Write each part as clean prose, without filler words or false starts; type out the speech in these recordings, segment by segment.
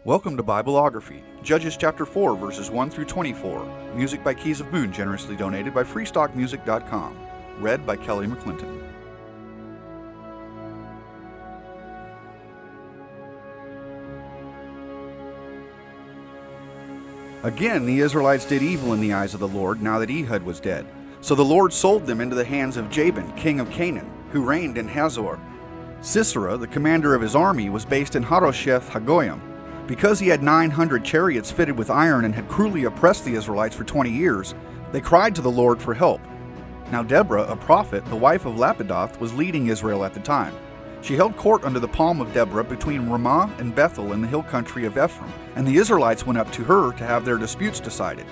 Welcome to Bibleography, Judges chapter 4, verses 1 through 24. Music by Keys of Moon, generously donated by freestockmusic.com. Read by Kelly McClinton. Again, the Israelites did evil in the eyes of the Lord now that Ehud was dead. So the Lord sold them into the hands of Jabin, king of Canaan, who reigned in Hazor. Sisera, the commander of his army, was based in Harosheth Haggoyim. Because he had 900 chariots fitted with iron and had cruelly oppressed the Israelites for 20 years, they cried to the Lord for help. Now Deborah, a prophet, the wife of Lapidoth, was leading Israel at the time. She held court under the palm of Deborah between Ramah and Bethel in the hill country of Ephraim, and the Israelites went up to her to have their disputes decided.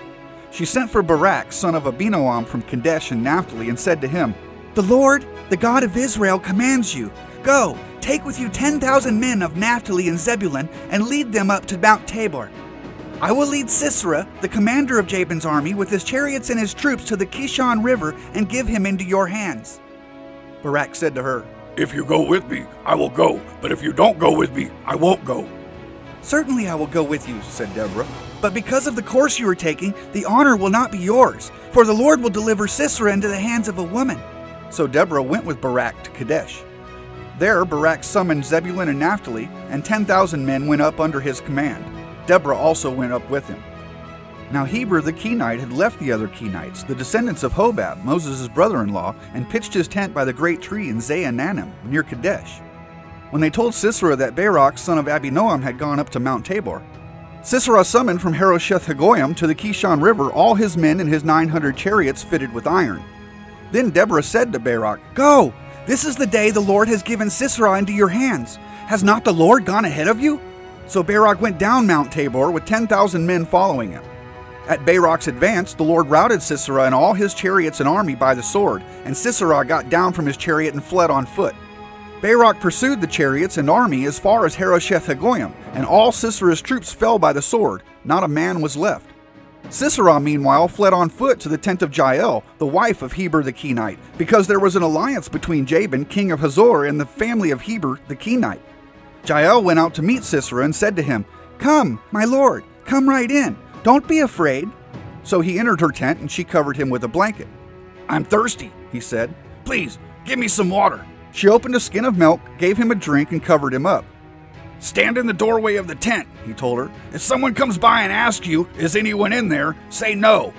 She sent for Barak, son of Abinoam from Kadesh in Naphtali, and said to him, "The Lord, the God of Israel, commands you, go, take with you 10,000 men of Naphtali and Zebulun, and lead them up to Mount Tabor. I will lead Sisera, the commander of Jabin's army, with his chariots and his troops to the Kishon River, and give him into your hands." Barak said to her, "If you go with me, I will go, but if you don't go with me, I won't go." "Certainly I will go with you," said Deborah, "but because of the course you are taking, the honor will not be yours, for the Lord will deliver Sisera into the hands of a woman." So Deborah went with Barak to Kadesh. There Barak summoned Zebulun and Naphtali, and 10,000 men went up under his command. Deborah also went up with him. Now Heber the Kenite had left the other Kenites, the descendants of Hobab, Moses' brother-in-law, and pitched his tent by the great tree in Zaanannim, near Kadesh. When they told Sisera that Barak, son of Abinoam, had gone up to Mount Tabor, Sisera summoned from Harosheth Haggoyim to the Kishon River all his men and his 900 chariots fitted with iron. Then Deborah said to Barak, "Go! This is the day the Lord has given Sisera into your hands. Has not the Lord gone ahead of you?" So Barak went down Mount Tabor with 10,000 men following him. At Barak's advance, the Lord routed Sisera and all his chariots and army by the sword, and Sisera got down from his chariot and fled on foot. Barak pursued the chariots and army as far as Harosheth Haggoyim, and all Sisera's troops fell by the sword. Not a man was left. Sisera, meanwhile, fled on foot to the tent of Jael, the wife of Heber the Kenite, because there was an alliance between Jabin, king of Hazor, and the family of Heber the Kenite. Jael went out to meet Sisera and said to him, "Come, my lord, come right in. Don't be afraid." So he entered her tent, and she covered him with a blanket. "I'm thirsty," he said. "Please, give me some water." She opened a skin of milk, gave him a drink, and covered him up. "Stand in the doorway of the tent," he told her. "If someone comes by and asks you, 'Is anyone in there?' say no."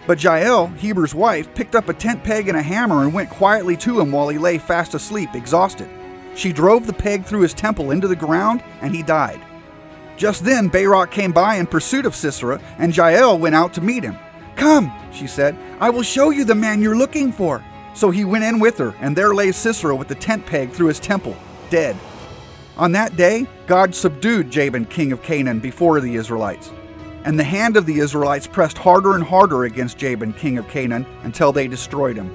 But Jael, Heber's wife, picked up a tent peg and a hammer and went quietly to him while he lay fast asleep, exhausted. She drove the peg through his temple into the ground, and he died. Just then Barak came by in pursuit of Sisera, and Jael went out to meet him. "Come," she said, "I will show you the man you're looking for." So he went in with her, and there lay Sisera with the tent peg through his temple, dead. On that day, God subdued Jabin, king of Canaan, before the Israelites. And the hand of the Israelites pressed harder and harder against Jabin, king of Canaan, until they destroyed him.